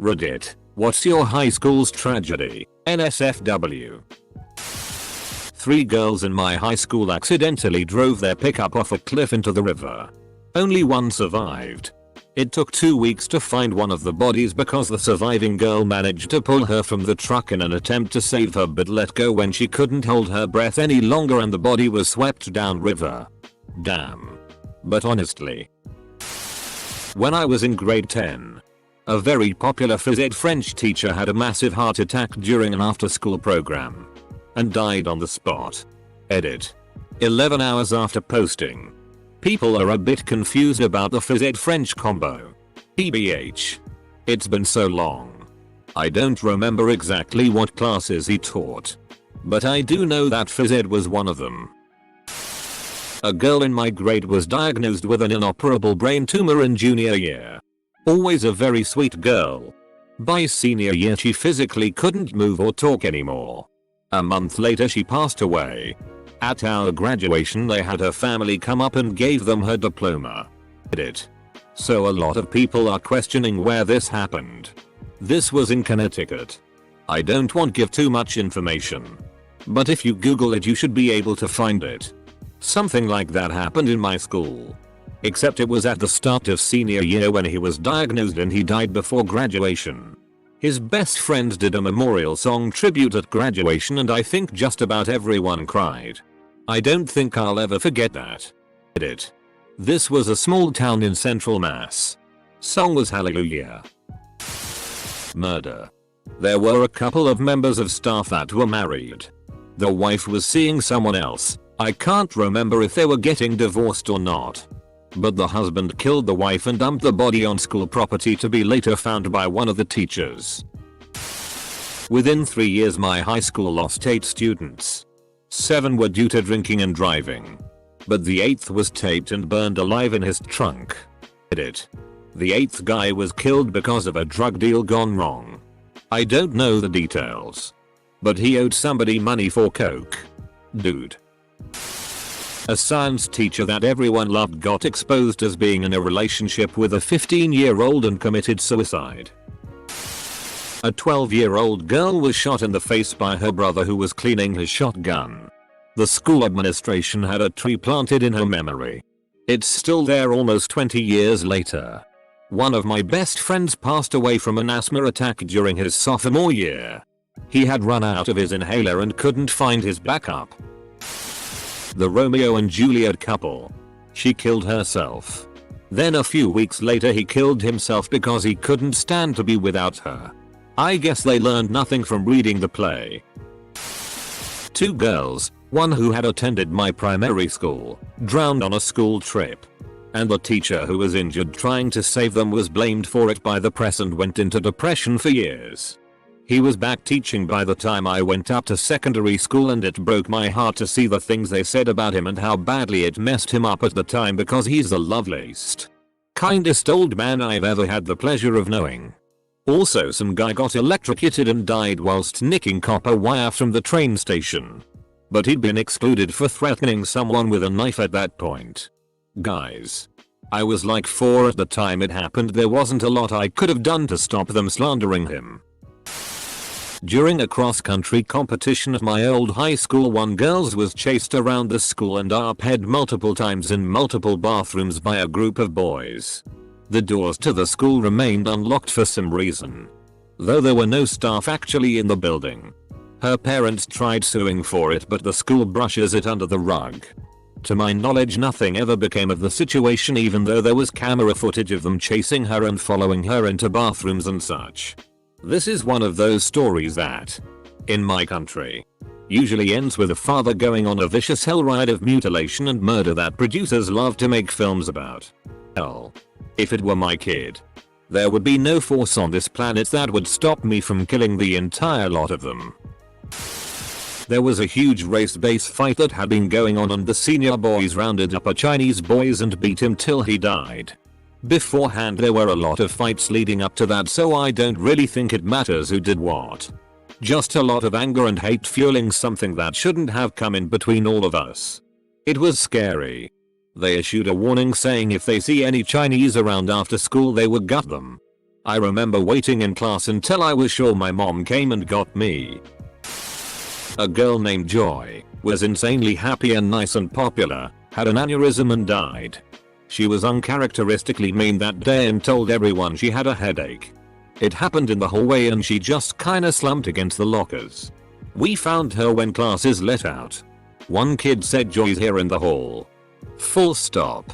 Reddit, what's your high school's tragedy? NSFW. 3 girls in my high school accidentally drove their pickup off a cliff into the river. Only one survived. It took 2 weeks to find one of the bodies because the surviving girl managed to pull her from the truck in an attempt to save her but let go when she couldn't hold her breath any longer and the body was swept down river. Damn. But honestly, when I was in grade 10, a very popular phys ed French teacher had a massive heart attack during an after-school program and died on the spot. Edit. 11 hours after posting. People are a bit confused about the phys ed French combo. TBH. It's been so long. I don't remember exactly what classes he taught, but I do know that phys ed was one of them. A girl in my grade was diagnosed with an inoperable brain tumor in junior year. Always a very sweet girl. By senior year she physically couldn't move or talk anymore. A month later she passed away. At our graduation they had her family come up and gave them her diploma. Edit. So a lot of people are questioning where this happened. This was in Connecticut. I don't want to give too much information, but if you Google it you should be able to find it. Something like that happened in my school. Except it was at the start of senior year when he was diagnosed and he died before graduation. His best friends did a memorial song tribute at graduation and I think just about everyone cried. I don't think I'll ever forget that. Edit. This was a small town in central Mass. Song was Hallelujah. Murder. There were a couple of members of staff that were married. The wife was seeing someone else. I can't remember if they were getting divorced or not. But the husband killed the wife and dumped the body on school property to be later found by one of the teachers. Within 3 years my high school lost 8 students. 7 were due to drinking and driving. But the 8th was taped and burned alive in his trunk. Edit. The 8th guy was killed because of a drug deal gone wrong. I don't know the details, but he owed somebody money for coke. Dude. A science teacher that everyone loved got exposed as being in a relationship with a 15-year-old and committed suicide. A 12-year-old girl was shot in the face by her brother who was cleaning his shotgun. The school administration had a tree planted in her memory. It's still there almost 20 years later. One of my best friends passed away from an asthma attack during his sophomore year. He had run out of his inhaler and couldn't find his backup. The Romeo and Juliet couple. She killed herself. Then a few weeks later he killed himself because he couldn't stand to be without her. I guess they learned nothing from reading the play. 2 girls, one who had attended my primary school, drowned on a school trip. And the teacher who was injured trying to save them was blamed for it by the press and went into depression for years. He was back teaching by the time I went up to secondary school and it broke my heart to see the things they said about him and how badly it messed him up at the time because he's the loveliest, kindest old man I've ever had the pleasure of knowing. Also some guy got electrocuted and died whilst nicking copper wire from the train station. But he'd been excluded for threatening someone with a knife at that point. Guys. I was like 4 at the time it happened. There wasn't a lot I could have done to stop them slandering him. During a cross-country competition at my old high school, one girl was chased around the school and arped multiple times in multiple bathrooms by a group of boys. The doors to the school remained unlocked for some reason, though there were no staff actually in the building. Her parents tried suing for it but the school brushes it under the rug. To my knowledge nothing ever became of the situation even though there was camera footage of them chasing her and following her into bathrooms and such. This is one of those stories that, in my country, usually ends with a father going on a vicious hell ride of mutilation and murder that producers love to make films about. Hell, if it were my kid, there would be no force on this planet that would stop me from killing the entire lot of them. There was a huge race-based fight that had been going on and the senior boys rounded up a Chinese boys and beat him till he died. Beforehand there were a lot of fights leading up to that, so I don't really think it matters who did what. Just a lot of anger and hate fueling something that shouldn't have come in between all of us. It was scary. They issued a warning saying if they see any Chinese around after school they would gut them. I remember waiting in class until I was sure my mom came and got me. A girl named Joy was insanely happy and nice and popular, had an aneurysm and died. She was uncharacteristically mean that day and told everyone she had a headache. It happened in the hallway and she just kinda slumped against the lockers. We found her when classes let out. One kid said Joy's here in the hall. Full stop.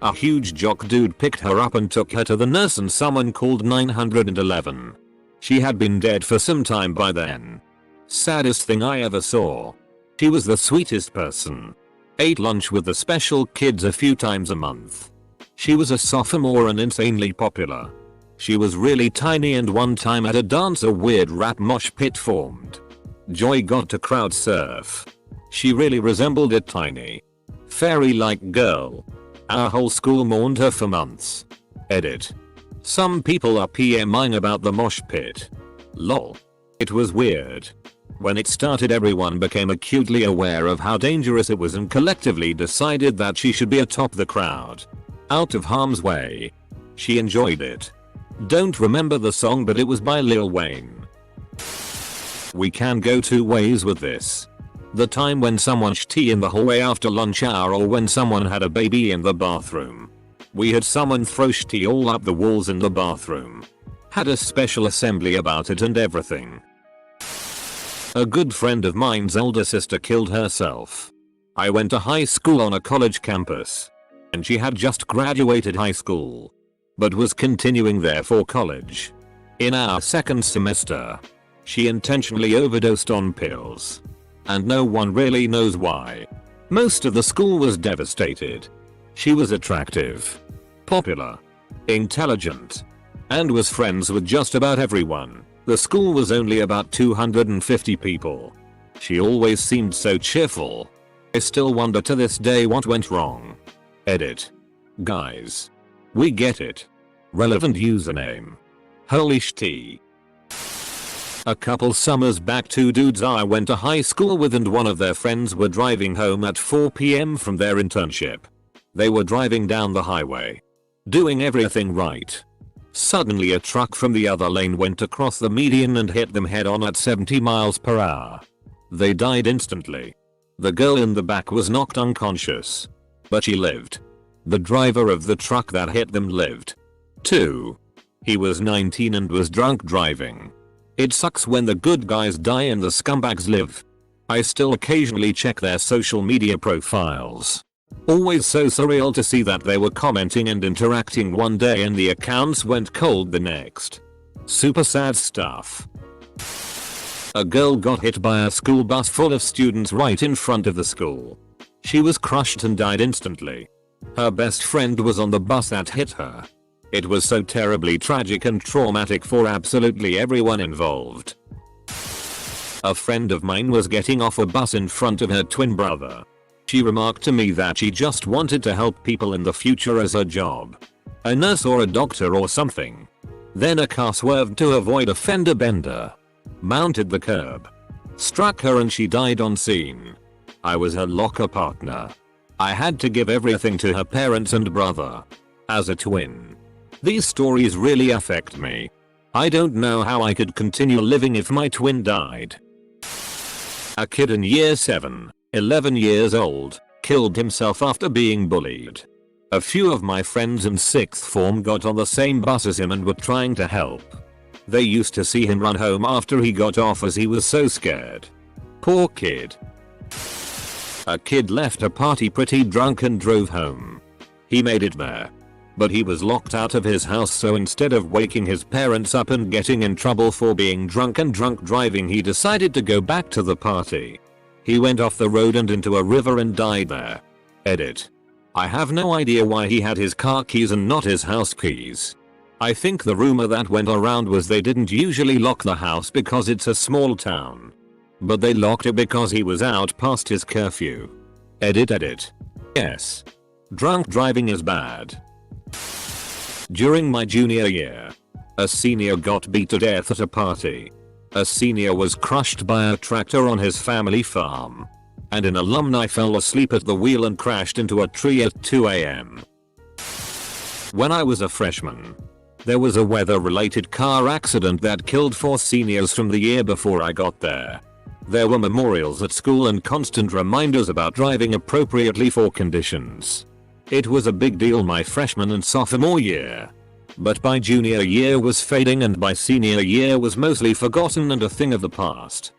A huge jock dude picked her up and took her to the nurse and someone called 911. She had been dead for some time by then. Saddest thing I ever saw. She was the sweetest person. Ate lunch with the special kids a few times a month. She was a sophomore and insanely popular. She was really tiny and one time at a dance a weird rap mosh pit formed. Joy got to crowd surf. She really resembled a tiny, fairy-like girl. Our whole school mourned her for months. Edit. Some people are PMing about the mosh pit. Lol. It was weird. When it started everyone became acutely aware of how dangerous it was and collectively decided that she should be atop the crowd. Out of harm's way. She enjoyed it. Don't remember the song but it was by Lil Wayne. We can go two ways with this. The time when someone shat in the hallway after lunch hour or when someone had a baby in the bathroom. We had someone throw shit all up the walls in the bathroom. Had a special assembly about it and everything. A good friend of mine's older sister killed herself. I went to high school on a college campus. And she had just graduated high school. But was continuing there for college. In our second semester. She intentionally overdosed on pills. And no one really knows why. Most of the school was devastated. She was attractive, popular, intelligent, and was friends with just about everyone. The school was only about 250 people. She always seemed so cheerful. I still wonder to this day what went wrong. Edit. Guys. We get it. Relevant username. Holy shit. A couple summers back two dudes I went to high school with and one of their friends were driving home at 4 PM from their internship. They were driving down the highway. Doing everything right. Suddenly a truck from the other lane went across the median and hit them head on at 70 miles per hour. They died instantly. The girl in the back was knocked unconscious. But she lived. The driver of the truck that hit them lived. too. He was 19 and was drunk driving. It sucks when the good guys die and the scumbags live. I still occasionally check their social media profiles. Always so surreal to see that they were commenting and interacting one day and the accounts went cold the next. Super sad stuff. A girl got hit by a school bus full of students right in front of the school. She was crushed and died instantly. Her best friend was on the bus that hit her. It was so terribly tragic and traumatic for absolutely everyone involved. A friend of mine was getting off a bus in front of her twin brother. She remarked to me that she just wanted to help people in the future as her job. A nurse or a doctor or something. Then a car swerved to avoid a fender bender. Mounted the curb. Struck her and she died on scene. I was her locker partner. I had to give everything to her parents and brother. As a twin. These stories really affect me. I don't know how I could continue living if my twin died. A kid in year 7, 11 years old, killed himself after being bullied. A few of my friends in 6th form got on the same bus as him and were trying to help. They used to see him run home after he got off as he was so scared. Poor kid. A kid left a party pretty drunk and drove home. He made it there. But he was locked out of his house, so instead of waking his parents up and getting in trouble for being drunk and drunk driving, he decided to go back to the party. He went off the road and into a river and died there. Edit. I have no idea why he had his car keys and not his house keys. I think the rumor that went around was they didn't usually lock the house because it's a small town. But they locked it because he was out past his curfew. Edit. Yes. Drunk driving is bad. During my junior year, a senior got beat to death at a party. A senior was crushed by a tractor on his family farm. And an alumni fell asleep at the wheel and crashed into a tree at 2 AM. When I was a freshman, There was a weather-related car accident that killed 4 seniors from the year before I got there. There were memorials at school and constant reminders about driving appropriately for conditions. It was a big deal my freshman and sophomore year. But by junior year was fading, and by senior year was mostly forgotten and a thing of the past.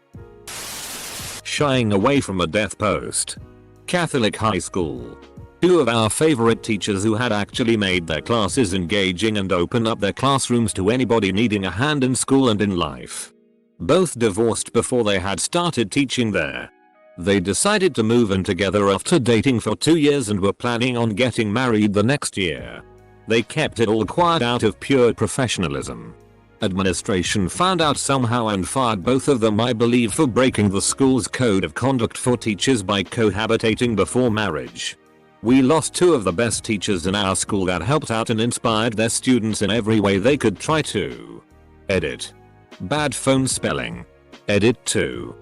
Shying away from a death post. Catholic high school. 2 of our favorite teachers who had actually made their classes engaging and open up their classrooms to anybody needing a hand in school and in life. Both divorced before they had started teaching there. They decided to move in together after dating for 2 years and were planning on getting married the next year. They kept it all quiet out of pure professionalism. Administration found out somehow and fired both of them, I believe, for breaking the school's code of conduct for teachers by cohabitating before marriage. We lost 2 of the best teachers in our school that helped out and inspired their students in every way they could try to. Edit. Bad phone spelling. Edit 2.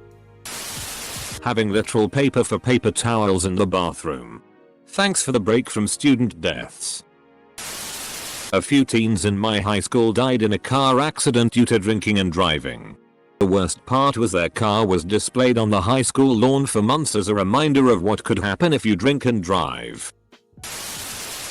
Having literal paper for paper towels in the bathroom. Thanks for the break from student deaths. A few teens in my high school died in a car accident due to drinking and driving. The worst part was their car was displayed on the high school lawn for months as a reminder of what could happen if you drink and drive.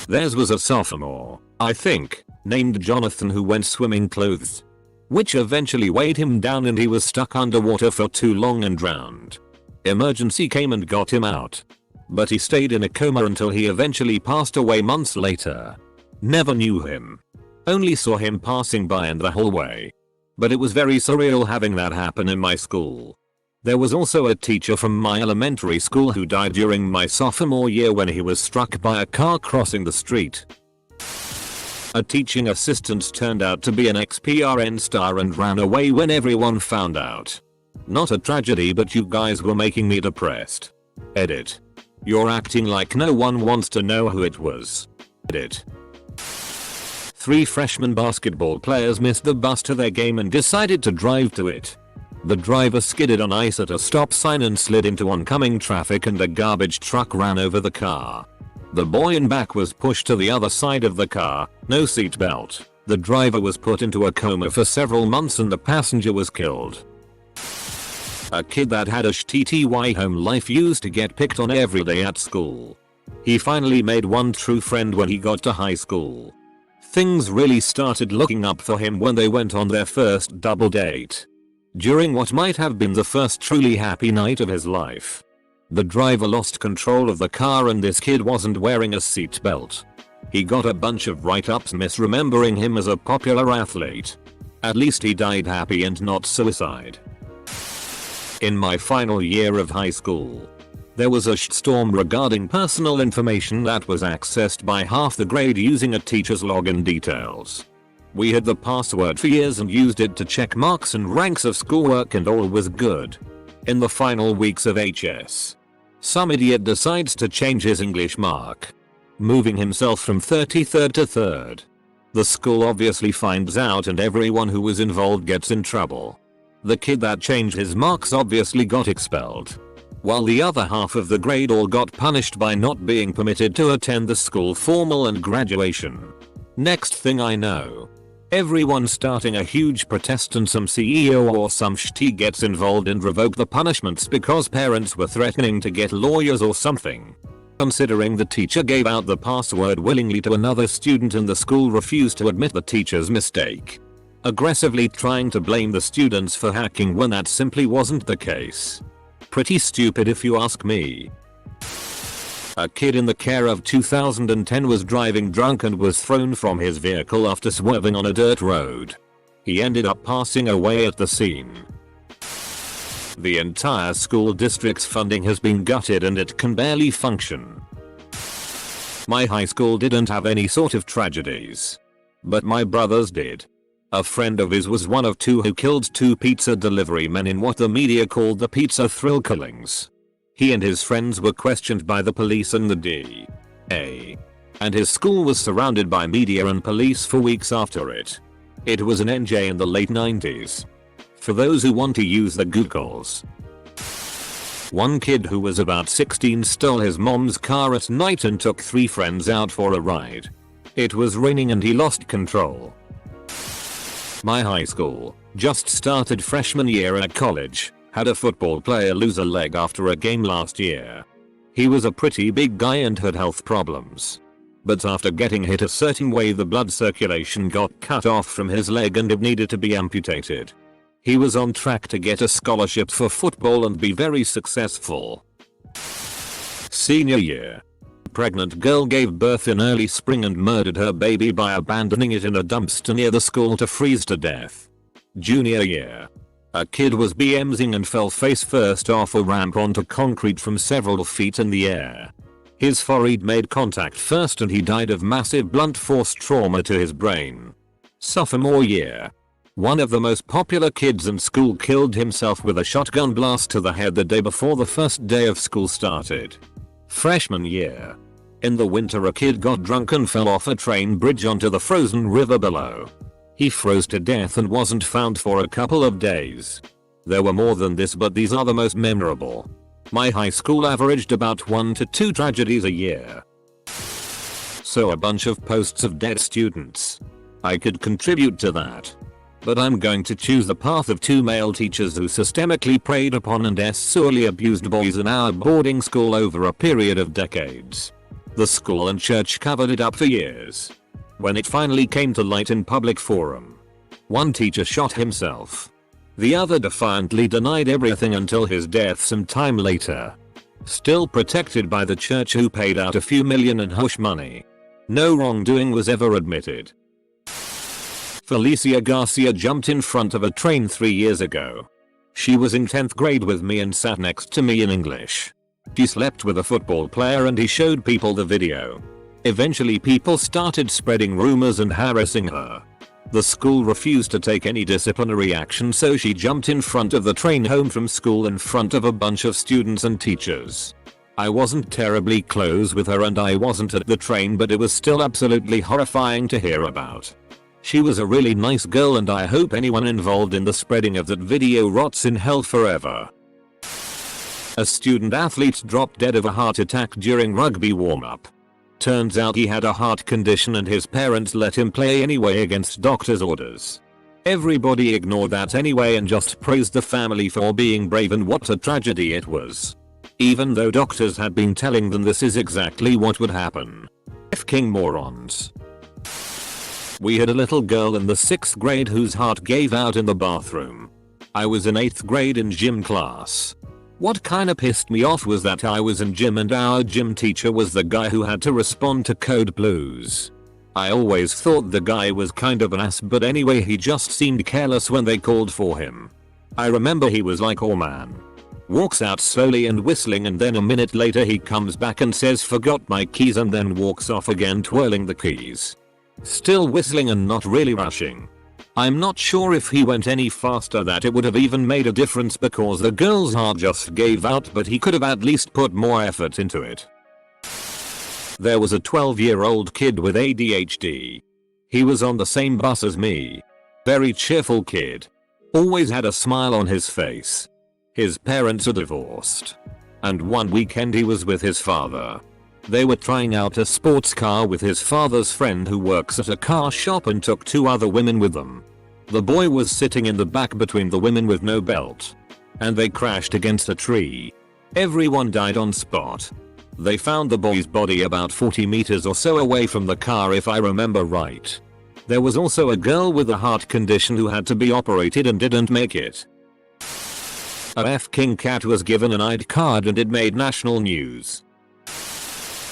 Theirs was a sophomore, I think, named Jonathan, who went swimming clothes, which eventually weighed him down and he was stuck underwater for too long and drowned. Emergency came and got him out. But he stayed in a coma until he eventually passed away months later. Never knew him. Only saw him passing by in the hallway. But it was very surreal having that happen in my school. There was also a teacher from my elementary school who died during my sophomore year when he was struck by a car crossing the street. A teaching assistant turned out to be an ex-PRN star and ran away when everyone found out. Not a tragedy, but you guys were making me depressed. Edit. You're acting like no one wants to know who it was. Edit. 3 freshman basketball players missed the bus to their game and decided to drive to it. The driver skidded on ice at a stop sign and slid into oncoming traffic, and a garbage truck ran over the car. The boy in back was pushed to the other side of the car, no seatbelt. The driver was put into a coma for several months and the passenger was killed. A kid that had a shitty home life used to get picked on every day at school. He finally made one true friend when he got to high school. Things really started looking up for him when they went on their first double date. During what might have been the first truly happy night of his life. The driver lost control of the car and this kid wasn't wearing a seatbelt. He got a bunch of write-ups misremembering him as a popular athlete. At least he died happy and not suicide. In my final year of high school, there was a shitstorm regarding personal information that was accessed by half the grade using a teacher's login details. We had the password for years and used it to check marks and ranks of schoolwork and all was good. In the final weeks of HS, some idiot decides to change his English mark, moving himself from 33rd to 3rd. The school obviously finds out and everyone who was involved gets in trouble. The kid that changed his marks obviously got expelled, while the other half of the grade all got punished by not being permitted to attend the school formal and graduation. Next thing I know, everyone starting a huge protest and some CEO or some shitty gets involved and revoke the punishments because parents were threatening to get lawyers or something. Considering the teacher gave out the password willingly to another student and the school refused to admit the teacher's mistake, aggressively trying to blame the students for hacking when that simply wasn't the case. Pretty stupid if you ask me. A kid in the care of 2010 was driving drunk and was thrown from his vehicle after swerving on a dirt road. He ended up passing away at the scene. The entire school district's funding has been gutted and it can barely function. My high school didn't have any sort of tragedies, but my brothers did. A friend of his was one of 2 who killed 2 pizza delivery men in what the media called the pizza thrill killings. He and his friends were questioned by the police and the DA. And his school was surrounded by media and police for weeks after it. It was an NJ in the late 90s. For those who want to use the Googles. One kid who was about 16 stole his mom's car at night and took 3 friends out for a ride. It was raining and he lost control. My high school just started freshman year at college, had a football player lose a leg after a game last year. He was a pretty big guy and had health problems. But after getting hit a certain way, the blood circulation got cut off from his leg and it needed to be amputated. He was on track to get a scholarship for football and be very successful. Senior year. Pregnant girl gave birth in early spring and murdered her baby by abandoning it in a dumpster near the school to freeze to death. Junior year. A kid was BMXing and fell face first off a ramp onto concrete from several feet in the air. His forehead made contact first and he died of massive blunt force trauma to his brain. Sophomore year. One of the most popular kids in school killed himself with a shotgun blast to the head the day before the first day of school started. Freshman year. In the winter, a kid got drunk and fell off a train bridge onto the frozen river below. He froze to death and wasn't found for a couple of days. There were more than this, but these are the most memorable. My high school averaged about 1 to 2 tragedies a year. So a bunch of posts of dead students. I could contribute to that. But I'm going to choose the path of 2 male teachers who systemically preyed upon and sexually abused boys in our boarding school over a period of decades. The school and church covered it up for years. When it finally came to light in public forum, one teacher shot himself. The other defiantly denied everything until his death some time later. Still protected by the church, who paid out a few million in hush money. No wrongdoing was ever admitted. Felicia Garcia jumped in front of a train 3 years ago. She was in 10th grade with me and sat next to me in English. She slept with a football player and he showed people the video. Eventually people started spreading rumors and harassing her. The school refused to take any disciplinary action, so she jumped in front of the train home from school in front of a bunch of students and teachers. I wasn't terribly close with her and I wasn't at the train, but it was still absolutely horrifying to hear about. She was a really nice girl and I hope anyone involved in the spreading of that video rots in hell forever. A student athlete dropped dead of a heart attack during rugby warm-up. Turns out he had a heart condition and his parents let him play anyway against doctor's orders. Everybody ignored that anyway and just praised the family for being brave, and what a tragedy it was. Even though doctors had been telling them this is exactly what would happen. F***ing morons. We had a little girl in the 6th grade whose heart gave out in the bathroom. I was in 8th grade in gym class. What kinda pissed me off was that I was in gym and our gym teacher was the guy who had to respond to code blues. I always thought the guy was kind of an ass, but anyway, he just seemed careless when they called for him. I remember he was like, "Oh man." Walks out slowly and whistling, and then a minute later he comes back and says, "Forgot my keys," and then walks off again twirling the keys. Still whistling and not really rushing. I'm not sure if he went any faster that it would have even made a difference because the girl's heart just gave out, but he could have at least put more effort into it. There was a 12-year-old kid with ADHD. He was on the same bus as me. Very cheerful kid. Always had a smile on his face. His parents are divorced. And one weekend he was with his father. They were trying out a sports car with his father's friend who works at a car shop and took 2 other women with them. The boy was sitting in the back between the women with no belt. And they crashed against a tree. Everyone died on spot. They found the boy's body about 40 meters or so away from the car, if I remember right. There was also a girl with a heart condition who had to be operated and didn't make it. A F-king cat was given an ID card and it made national news.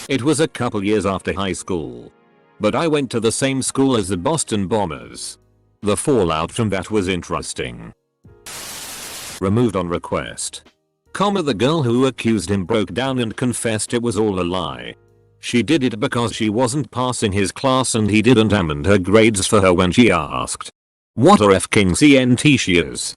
It was a couple years after high school. But I went to the same school as the Boston Bombers. The fallout from that was interesting. Removed on request. The girl who accused him broke down and confessed it was all a lie. She did it because she wasn't passing his class and he didn't amend her grades for her when she asked what a F-king CNT she is.